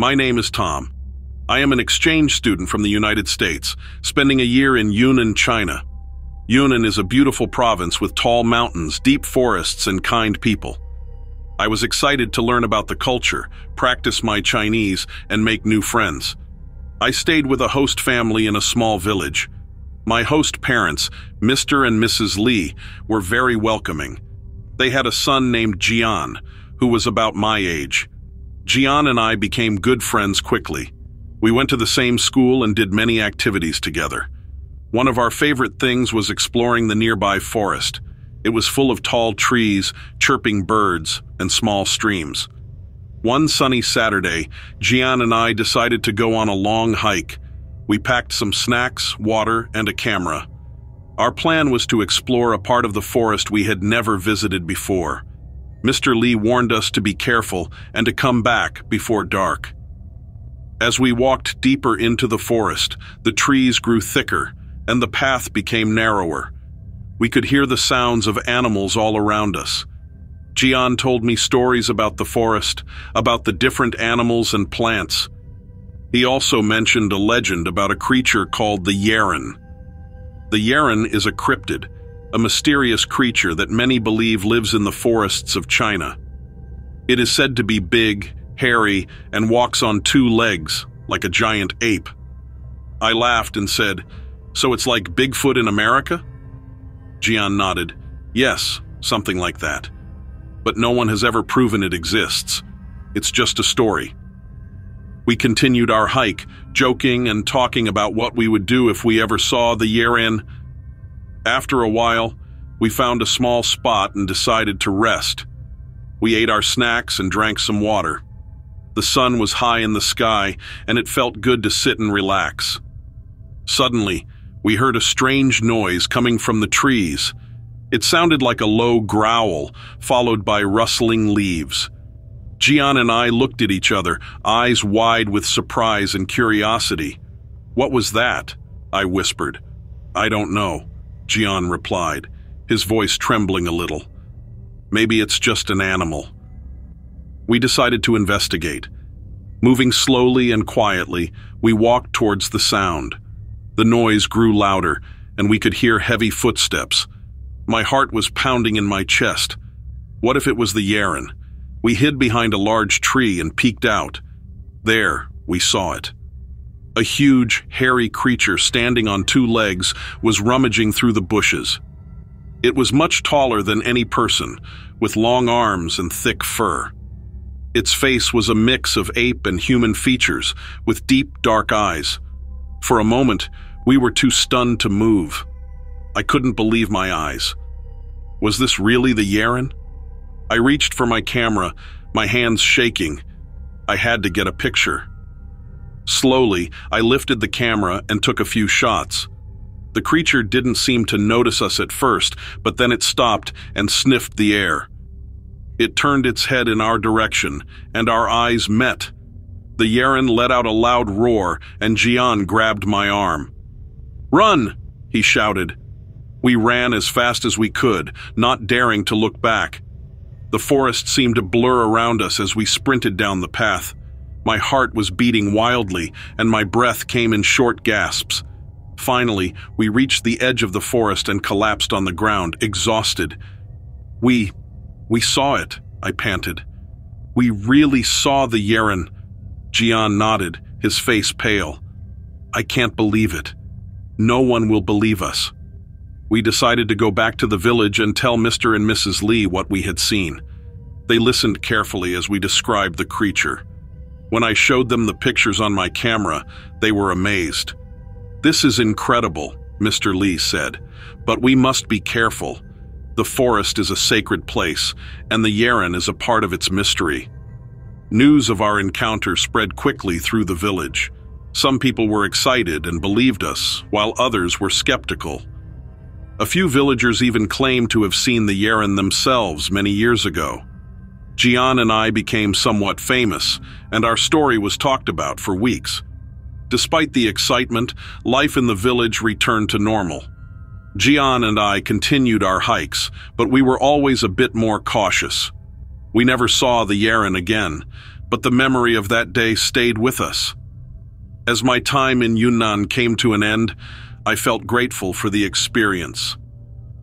My name is Tom. I am an exchange student from the United States, spending a year in Yunnan, China. Yunnan is a beautiful province with tall mountains, deep forests, and kind people. I was excited to learn about the culture, practice my Chinese, and make new friends. I stayed with a host family in a small village. My host parents, Mr. and Mrs. Lee, were very welcoming. They had a son named Jian, who was about my age. Jian and I became good friends quickly. We went to the same school and did many activities together. One of our favorite things was exploring the nearby forest. It was full of tall trees, chirping birds, and small streams. One sunny Saturday, Jian and I decided to go on a long hike. We packed some snacks, water, and a camera. Our plan was to explore a part of the forest we had never visited before. Mr. Lee warned us to be careful and to come back before dark. As we walked deeper into the forest, the trees grew thicker and the path became narrower. We could hear the sounds of animals all around us. Jian told me stories about the forest, about the different animals and plants. He also mentioned a legend about a creature called the Yeren. The Yeren is a cryptid, a mysterious creature that many believe lives in the forests of China. It is said to be big, hairy, and walks on two legs, like a giant ape. I laughed and said, "So it's like Bigfoot in America?" Jian nodded. "Yes, something like that. But no one has ever proven it exists. It's just a story." We continued our hike, joking and talking about what we would do if we ever saw the Yeren. After a while, we found a small spot and decided to rest. We ate our snacks and drank some water. The sun was high in the sky, and it felt good to sit and relax. Suddenly, we heard a strange noise coming from the trees. It sounded like a low growl, followed by rustling leaves. Jian and I looked at each other, eyes wide with surprise and curiosity. "What was that?" I whispered. "I don't know," Jian replied, his voice trembling a little. "Maybe it's just an animal." We decided to investigate. Moving slowly and quietly, we walked towards the sound. The noise grew louder, and we could hear heavy footsteps. My heart was pounding in my chest. What if it was the Yeren? We hid behind a large tree and peeked out. There, we saw it. A huge, hairy creature standing on two legs was rummaging through the bushes. It was much taller than any person, with long arms and thick fur. Its face was a mix of ape and human features, with deep, dark eyes. For a moment, we were too stunned to move. I couldn't believe my eyes. Was this really the Yeren? I reached for my camera, my hands shaking. I had to get a picture. Slowly, I lifted the camera and took a few shots. The creature didn't seem to notice us at first, but then it stopped and sniffed the air. It turned its head in our direction, and our eyes met. The Yeren let out a loud roar, and Jian grabbed my arm. "Run!" he shouted. We ran as fast as we could, not daring to look back. The forest seemed to blur around us as we sprinted down the path. My heart was beating wildly, and my breath came in short gasps. Finally, we reached the edge of the forest and collapsed on the ground, exhausted. We saw it," I panted. "We really saw the Yeren." Jian nodded, his face pale. "I can't believe it. No one will believe us." We decided to go back to the village and tell Mr. and Mrs. Lee what we had seen. They listened carefully as we described the creature. When I showed them the pictures on my camera, they were amazed. "This is incredible," Mr. Lee said, "but we must be careful. The forest is a sacred place, and the Yeren is a part of its mystery." News of our encounter spread quickly through the village. Some people were excited and believed us, while others were skeptical. A few villagers even claimed to have seen the Yeren themselves many years ago. Jian and I became somewhat famous, and our story was talked about for weeks. Despite the excitement, life in the village returned to normal. Jian and I continued our hikes, but we were always a bit more cautious. We never saw the Yeren again, but the memory of that day stayed with us. As my time in Yunnan came to an end, I felt grateful for the experience.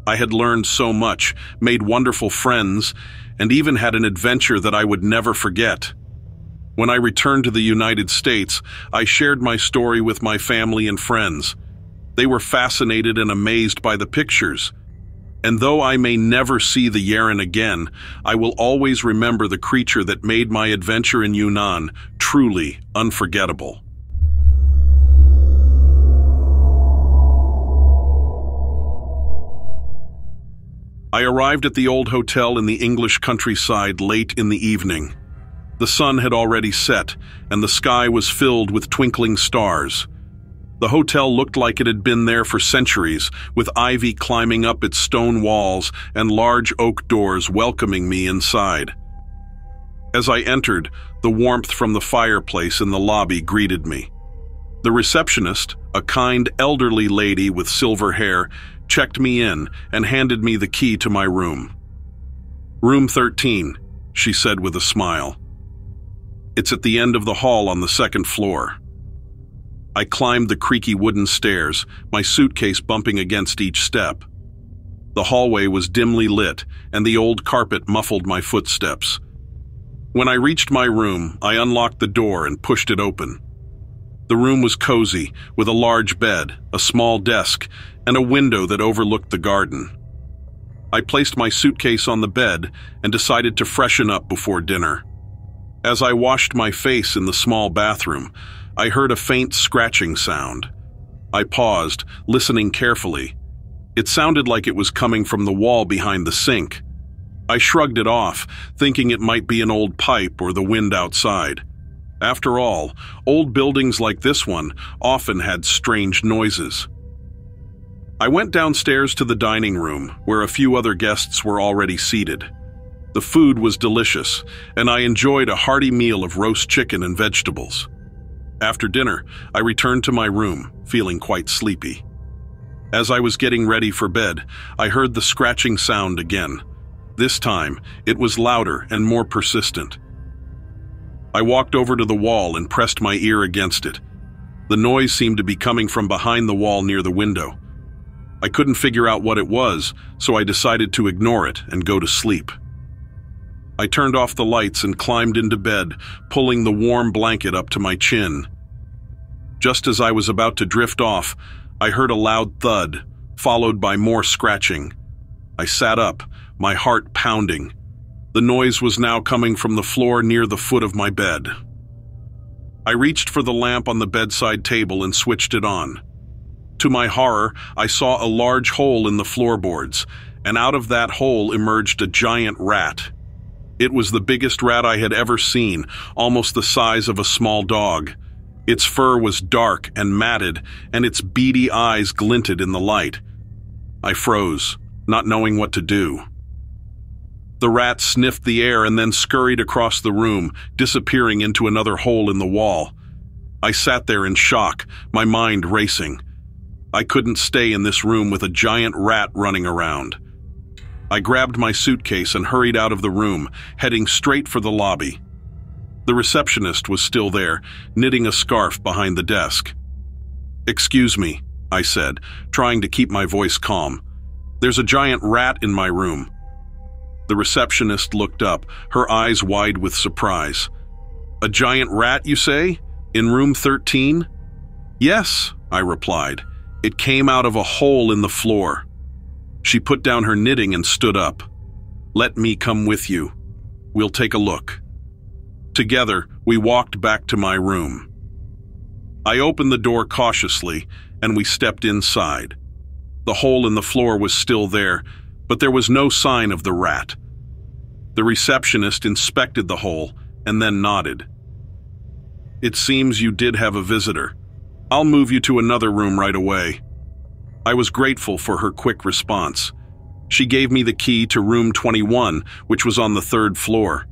I had learned so much, made wonderful friends, and even had an adventure that I would never forget. When I returned to the United States, I shared my story with my family and friends. They were fascinated and amazed by the pictures. And though I may never see the Yeren again, I will always remember the creature that made my adventure in Yunnan truly unforgettable. I arrived at the old hotel in the English countryside late in the evening. The sun had already set, and the sky was filled with twinkling stars. The hotel looked like it had been there for centuries, with ivy climbing up its stone walls and large oak doors welcoming me inside. As I entered, the warmth from the fireplace in the lobby greeted me. The receptionist, a kind elderly lady with silver hair, checked me in and handed me the key to my room. "Room 13, she said with a smile. "It's at the end of the hall on the second floor." I climbed the creaky wooden stairs, my suitcase bumping against each step. The hallway was dimly lit, and the old carpet muffled my footsteps. When I reached my room, I unlocked the door and pushed it open. The room was cozy, with a large bed, a small desk, and a window that overlooked the garden. I placed my suitcase on the bed and decided to freshen up before dinner. As I washed my face in the small bathroom, I heard a faint scratching sound. I paused, listening carefully. It sounded like it was coming from the wall behind the sink. I shrugged it off, thinking it might be an old pipe or the wind outside. After all, old buildings like this one often had strange noises. I went downstairs to the dining room, where a few other guests were already seated. The food was delicious, and I enjoyed a hearty meal of roast chicken and vegetables. After dinner, I returned to my room, feeling quite sleepy. As I was getting ready for bed, I heard the scratching sound again. This time, it was louder and more persistent. I walked over to the wall and pressed my ear against it. The noise seemed to be coming from behind the wall near the window. I couldn't figure out what it was, so I decided to ignore it and go to sleep. I turned off the lights and climbed into bed, pulling the warm blanket up to my chin. Just as I was about to drift off, I heard a loud thud, followed by more scratching. I sat up, my heart pounding. The noise was now coming from the floor near the foot of my bed. I reached for the lamp on the bedside table and switched it on. To my horror, I saw a large hole in the floorboards, and out of that hole emerged a giant rat. It was the biggest rat I had ever seen, almost the size of a small dog. Its fur was dark and matted, and its beady eyes glinted in the light. I froze, not knowing what to do. The rat sniffed the air and then scurried across the room, disappearing into another hole in the wall. I sat there in shock, my mind racing. I couldn't stay in this room with a giant rat running around. I grabbed my suitcase and hurried out of the room, heading straight for the lobby. The receptionist was still there, knitting a scarf behind the desk. "Excuse me," I said, trying to keep my voice calm. "There's a giant rat in my room." The receptionist looked up, her eyes wide with surprise. "A giant rat, you say? In room 13? "Yes," I replied. "It came out of a hole in the floor." She put down her knitting and stood up. "Let me come with you. We'll take a look." Together, we walked back to my room. I opened the door cautiously, and we stepped inside. The hole in the floor was still there, but there was no sign of the rat. The receptionist inspected the hole and then nodded. "It seems you did have a visitor. I'll move you to another room right away." I was grateful for her quick response. She gave me the key to room 21, which was on the 3rd floor.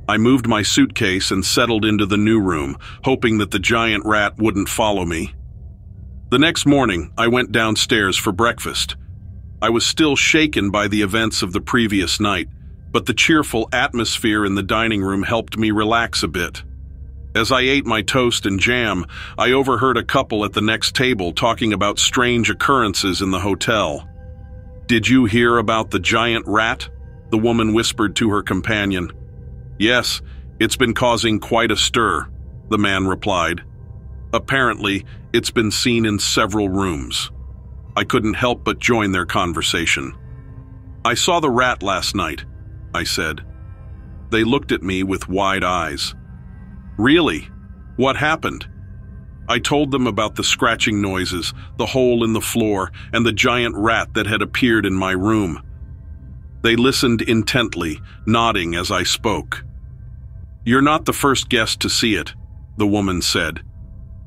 I moved my suitcase and settled into the new room, hoping that the giant rat wouldn't follow me. The next morning, I went downstairs for breakfast. I was still shaken by the events of the previous night, but the cheerful atmosphere in the dining room helped me relax a bit. As I ate my toast and jam, I overheard a couple at the next table talking about strange occurrences in the hotel. "Did you hear about the giant rat?" the woman whispered to her companion. "Yes, it's been causing quite a stir," the man replied. "Apparently, it's been seen in several rooms." I couldn't help but join their conversation. "I saw the rat last night," I said. They looked at me with wide eyes. "Really? What happened?" I told them about the scratching noises, the hole in the floor, and the giant rat that had appeared in my room. They listened intently, nodding as I spoke. "You're not the first guest to see it," the woman said.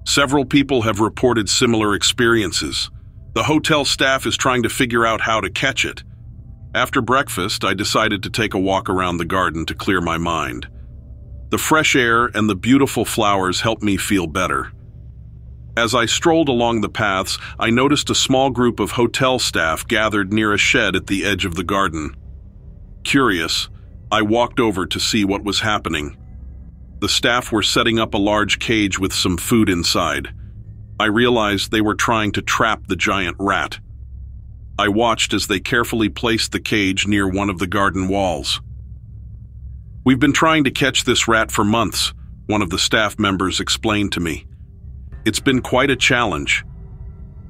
"Several people have reported similar experiences. The hotel staff is trying to figure out how to catch it." After breakfast, I decided to take a walk around the garden to clear my mind. The fresh air and the beautiful flowers helped me feel better. As I strolled along the paths, I noticed a small group of hotel staff gathered near a shed at the edge of the garden. Curious, I walked over to see what was happening. The staff were setting up a large cage with some food inside. I realized they were trying to trap the giant rat. I watched as they carefully placed the cage near one of the garden walls. "We've been trying to catch this rat for months," one of the staff members explained to me. "It's been quite a challenge."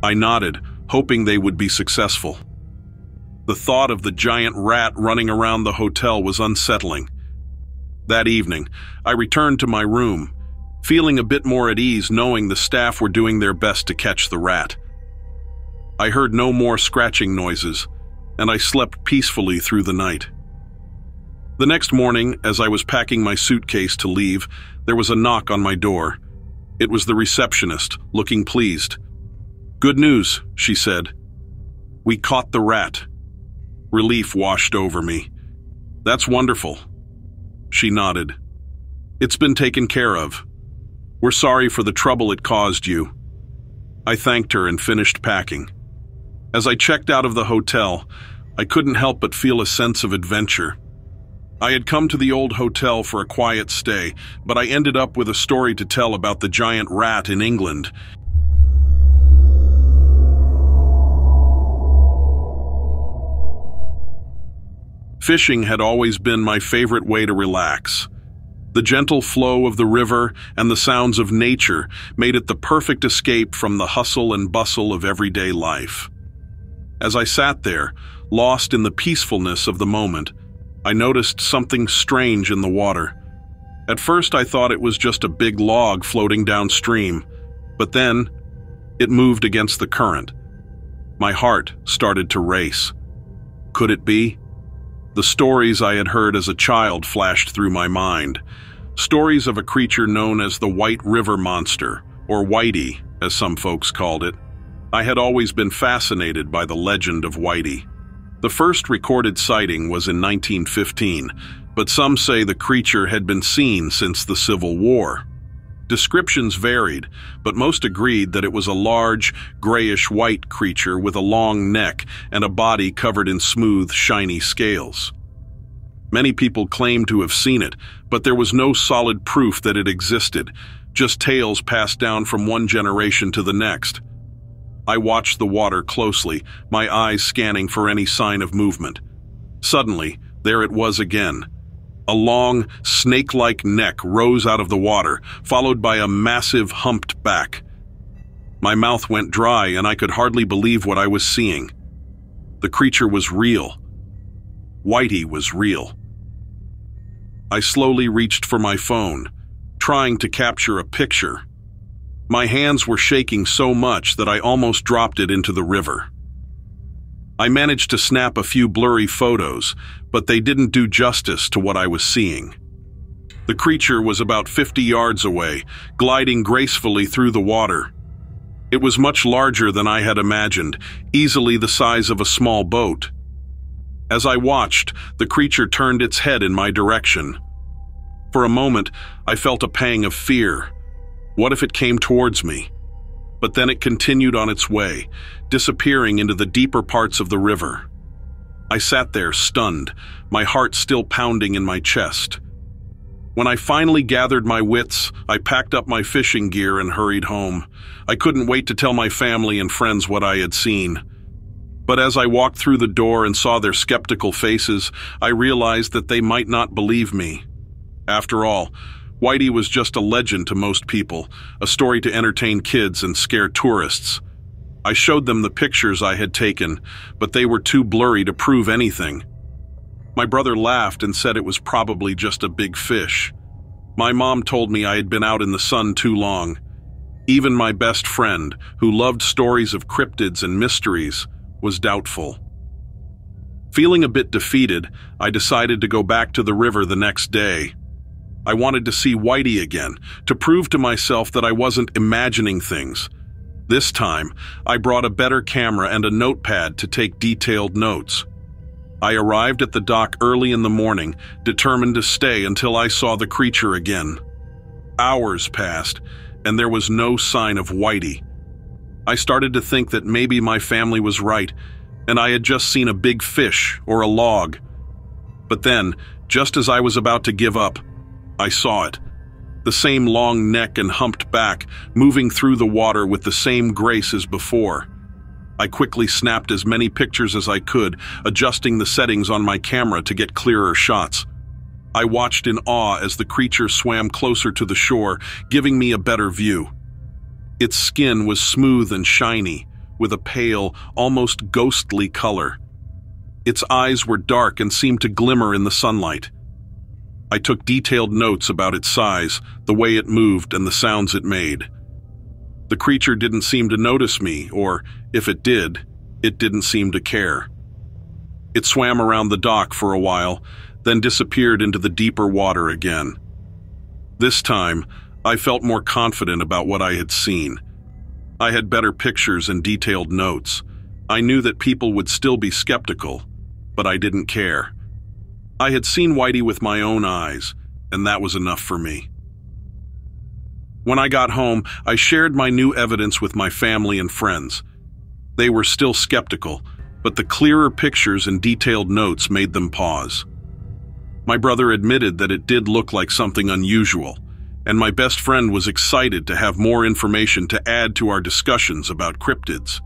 I nodded, hoping they would be successful. The thought of the giant rat running around the hotel was unsettling. That evening, I returned to my room, feeling a bit more at ease knowing the staff were doing their best to catch the rat. I heard no more scratching noises, and I slept peacefully through the night. The next morning, as I was packing my suitcase to leave, there was a knock on my door. It was the receptionist, looking pleased. "Good news," she said. "We caught the rat." Relief washed over me. "That's wonderful." She nodded. "It's been taken care of. We're sorry for the trouble it caused you." I thanked her and finished packing. As I checked out of the hotel, I couldn't help but feel a sense of adventure. I had come to the old hotel for a quiet stay, but I ended up with a story to tell about the giant rat in England. Fishing had always been my favorite way to relax. The gentle flow of the river and the sounds of nature made it the perfect escape from the hustle and bustle of everyday life. As I sat there, lost in the peacefulness of the moment, I noticed something strange in the water. At first I thought it was just a big log floating downstream, but then it moved against the current. My heart started to race. Could it be? The stories I had heard as a child flashed through my mind. Stories of a creature known as the White River Monster, or Whitey, as some folks called it. I had always been fascinated by the legend of Whitey. The first recorded sighting was in 1915, but some say the creature had been seen since the Civil War. Descriptions varied, but most agreed that it was a large, grayish-white creature with a long neck and a body covered in smooth, shiny scales. Many people claimed to have seen it, but there was no solid proof that it existed, just tales passed down from one generation to the next. I watched the water closely, my eyes scanning for any sign of movement. Suddenly, there it was again. A long, snake-like neck rose out of the water, followed by a massive, humped back. My mouth went dry, and I could hardly believe what I was seeing. The creature was real. Whitey was real. I slowly reached for my phone, trying to capture a picture. My hands were shaking so much that I almost dropped it into the river. I managed to snap a few blurry photos, but they didn't do justice to what I was seeing. The creature was about 50 yards away, gliding gracefully through the water. It was much larger than I had imagined, easily the size of a small boat. As I watched, the creature turned its head in my direction. For a moment, I felt a pang of fear. What if it came towards me? But then it continued on its way, disappearing into the deeper parts of the river. I sat there, stunned, my heart still pounding in my chest. When I finally gathered my wits, I packed up my fishing gear and hurried home. I couldn't wait to tell my family and friends what I had seen. But as I walked through the door and saw their skeptical faces, I realized that they might not believe me. After all, Whitey was just a legend to most people, a story to entertain kids and scare tourists. I showed them the pictures I had taken, but they were too blurry to prove anything. My brother laughed and said it was probably just a big fish. My mom told me I had been out in the sun too long. Even my best friend, who loved stories of cryptids and mysteries, was doubtful. Feeling a bit defeated, I decided to go back to the river the next day. I wanted to see Whitey again, to prove to myself that I wasn't imagining things. This time, I brought a better camera and a notepad to take detailed notes. I arrived at the dock early in the morning, determined to stay until I saw the creature again. Hours passed, and there was no sign of Whitey. I started to think that maybe my family was right, and I had just seen a big fish or a log. But then, just as I was about to give up, I saw it. The same long neck and humped back, moving through the water with the same grace as before. I quickly snapped as many pictures as I could, adjusting the settings on my camera to get clearer shots. I watched in awe as the creature swam closer to the shore, giving me a better view. Its skin was smooth and shiny, with a pale, almost ghostly color. Its eyes were dark and seemed to glimmer in the sunlight. I took detailed notes about its size, the way it moved, and the sounds it made. The creature didn't seem to notice me, or, if it did, it didn't seem to care. It swam around the dock for a while, then disappeared into the deeper water again. This time, I felt more confident about what I had seen. I had better pictures and detailed notes. I knew that people would still be skeptical, but I didn't care. I had seen Whitey with my own eyes, and that was enough for me. When I got home, I shared my new evidence with my family and friends. They were still skeptical, but the clearer pictures and detailed notes made them pause. My brother admitted that it did look like something unusual, and my best friend was excited to have more information to add to our discussions about cryptids.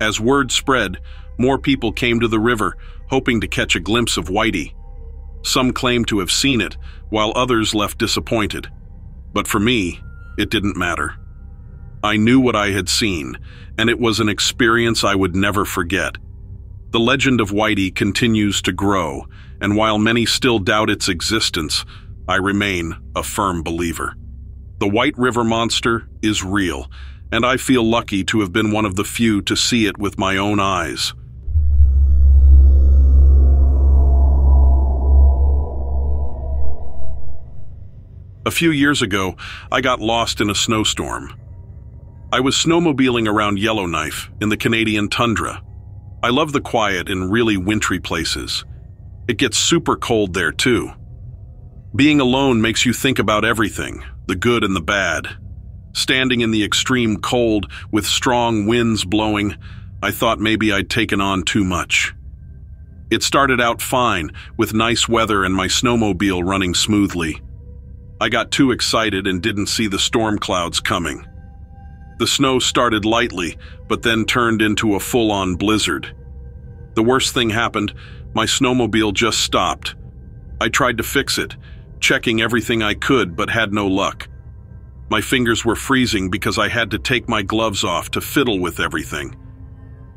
As word spread, more people came to the river, hoping to catch a glimpse of Whitey. Some claimed to have seen it, while others left disappointed. But for me, it didn't matter. I knew what I had seen, and it was an experience I would never forget. The legend of Whitey continues to grow, and while many still doubt its existence, I remain a firm believer. The White River Monster is real, and I feel lucky to have been one of the few to see it with my own eyes. A few years ago, I got lost in a snowstorm. I was snowmobiling around Yellowknife in the Canadian tundra. I love the quiet in really wintry places. It gets super cold there too. Being alone makes you think about everything, the good and the bad. Standing in the extreme cold with strong winds blowing, I thought maybe I'd taken on too much. It started out fine, with nice weather and my snowmobile running smoothly. I got too excited and didn't see the storm clouds coming. The snow started lightly, but then turned into a full-on blizzard. The worst thing happened, my snowmobile just stopped. I tried to fix it, checking everything I could, but had no luck. My fingers were freezing because I had to take my gloves off to fiddle with everything.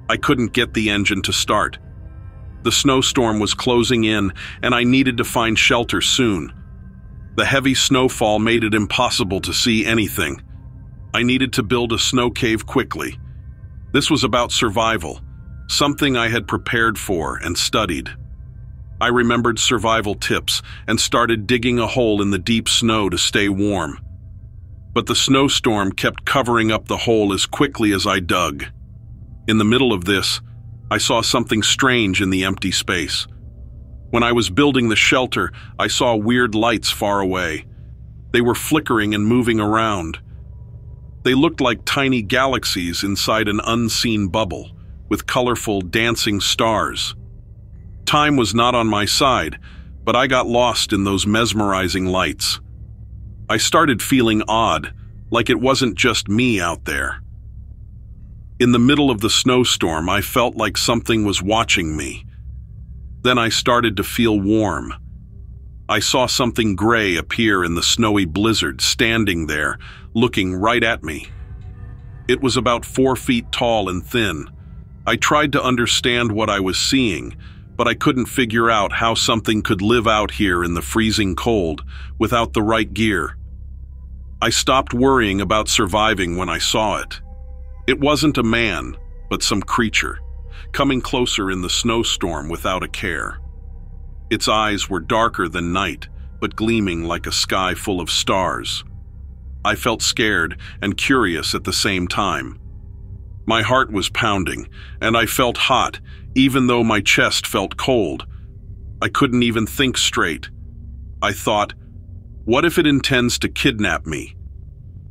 I couldn't get the engine to start. The snowstorm was closing in, and I needed to find shelter soon. The heavy snowfall made it impossible to see anything. I needed to build a snow cave quickly. This was about survival, something I had prepared for and studied. I remembered survival tips and started digging a hole in the deep snow to stay warm. But the snowstorm kept covering up the hole as quickly as I dug. In the middle of this, I saw something strange in the empty space. When I was building the shelter, I saw weird lights far away. They were flickering and moving around. They looked like tiny galaxies inside an unseen bubble, with colorful, dancing stars. Time was not on my side, but I got lost in those mesmerizing lights. I started feeling odd, like it wasn't just me out there. In the middle of the snowstorm, I felt like something was watching me. Then I started to feel warm. I saw something gray appear in the snowy blizzard, standing there, looking right at me. It was about 4 feet tall and thin. I tried to understand what I was seeing, but I couldn't figure out how something could live out here in the freezing cold without the right gear. I stopped worrying about surviving when I saw it. It wasn't a man, but some creature, coming closer in the snowstorm without a care. Its eyes were darker than night, but gleaming like a sky full of stars. I felt scared and curious at the same time. My heart was pounding, and I felt hot, even though my chest felt cold. I couldn't even think straight. I thought, what if it intends to kidnap me?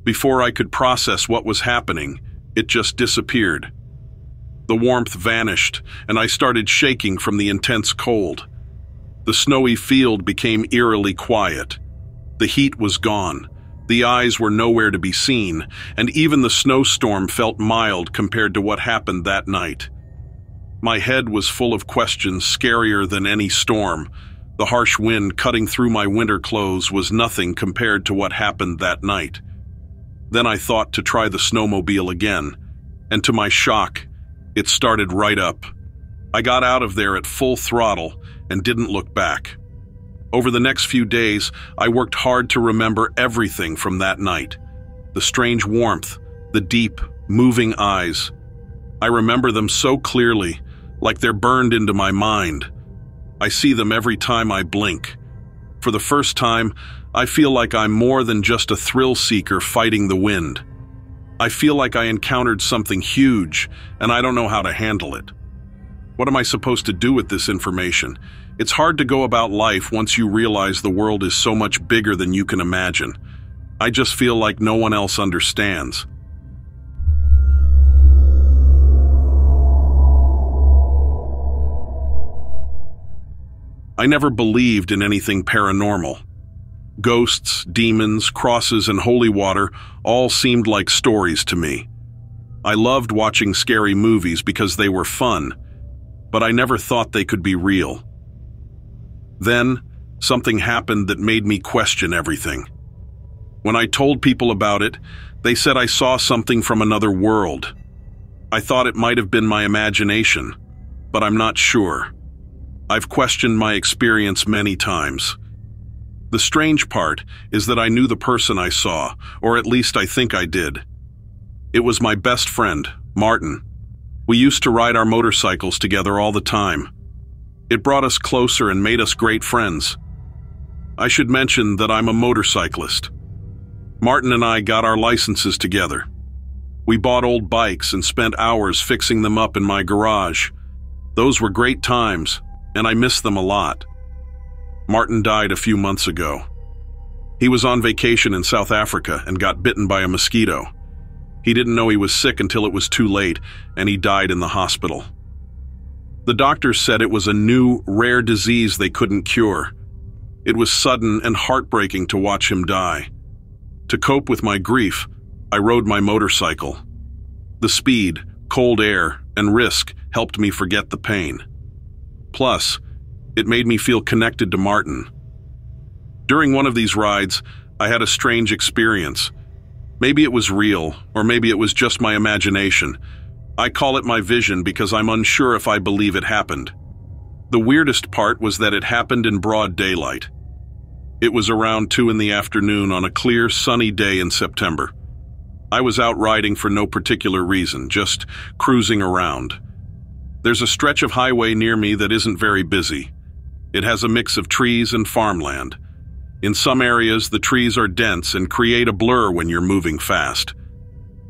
Before I could process what was happening, it just disappeared. The warmth vanished, and I started shaking from the intense cold. The snowy field became eerily quiet. The heat was gone. The eyes were nowhere to be seen, and even the snowstorm felt mild compared to what happened that night. My head was full of questions scarier than any storm. The harsh wind cutting through my winter clothes was nothing compared to what happened that night. Then I thought to try the snowmobile again, and to my shock, it started right up. I got out of there at full throttle and didn't look back. Over the next few days, I worked hard to remember everything from that night. The strange warmth, the deep, moving eyes. I remember them so clearly, like they're burned into my mind. I see them every time I blink. For the first time, I feel like I'm more than just a thrill seeker fighting the wind. I feel like I encountered something huge, and I don't know how to handle it. What am I supposed to do with this information? It's hard to go about life once you realize the world is so much bigger than you can imagine. I just feel like no one else understands. I never believed in anything paranormal. Ghosts, demons, crosses, and holy water all seemed like stories to me. I loved watching scary movies because they were fun, but I never thought they could be real. Then, something happened that made me question everything. When I told people about it, they said I saw something from another world. I thought it might have been my imagination, but I'm not sure. I've questioned my experience many times. The strange part is that I knew the person I saw, or at least I think I did. It was my best friend, Martin. We used to ride our motorcycles together all the time. It brought us closer and made us great friends. I should mention that I'm a motorcyclist. Martin and I got our licenses together. We bought old bikes and spent hours fixing them up in my garage. Those were great times, and I miss them a lot. Martin died a few months ago. He was on vacation in South Africa and got bitten by a mosquito. He didn't know he was sick until it was too late, and he died in the hospital. The doctors said it was a new, rare disease they couldn't cure. It was sudden and heartbreaking to watch him die. To cope with my grief, I rode my motorcycle. The speed, cold air, and risk helped me forget the pain. Plus, it made me feel connected to Martin. During one of these rides, I had a strange experience. Maybe it was real, or maybe it was just my imagination. I call it my vision because I'm unsure if I believe it happened. The weirdest part was that it happened in broad daylight. It was around 2 in the afternoon on a clear, sunny day in September. I was out riding for no particular reason, just cruising around. There's a stretch of highway near me that isn't very busy. It has a mix of trees and farmland. In some areas, the trees are dense and create a blur when you're moving fast.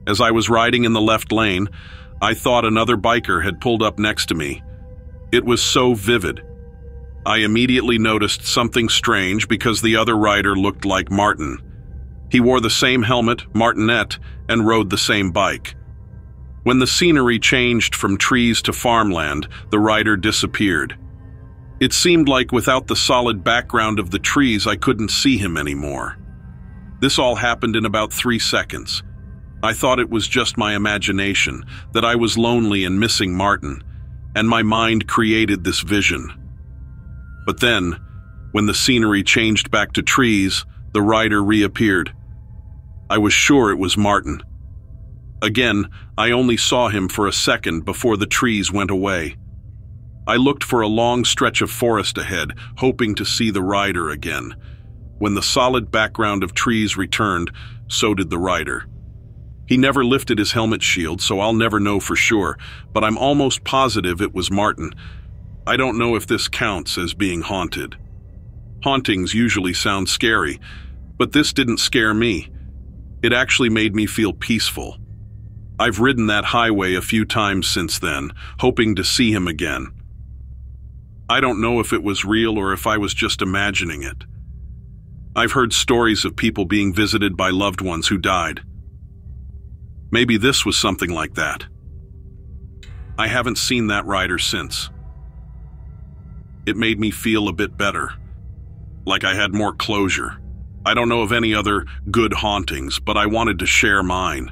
As I was riding in the left lane, I thought another biker had pulled up next to me. It was so vivid. I immediately noticed something strange because the other rider looked like Martin. He wore the same helmet, martinet, and rode the same bike. When the scenery changed from trees to farmland, the rider disappeared. It seemed like without the solid background of the trees, I couldn't see him anymore. This all happened in about 3 seconds. I thought it was just my imagination, that I was lonely and missing Martin, and my mind created this vision. But then, when the scenery changed back to trees, the rider reappeared. I was sure it was Martin. Again, I only saw him for a second before the trees went away. I looked for a long stretch of forest ahead, hoping to see the rider again. When the solid background of trees returned, so did the rider. He never lifted his helmet shield, so I'll never know for sure, but I'm almost positive it was Martin. I don't know if this counts as being haunted. Hauntings usually sound scary, but this didn't scare me. It actually made me feel peaceful. I've ridden that highway a few times since then, hoping to see him again. I don't know if it was real or if I was just imagining it. I've heard stories of people being visited by loved ones who died. Maybe this was something like that. I haven't seen that rider since. It made me feel a bit better, like I had more closure. I don't know of any other good hauntings, but I wanted to share mine.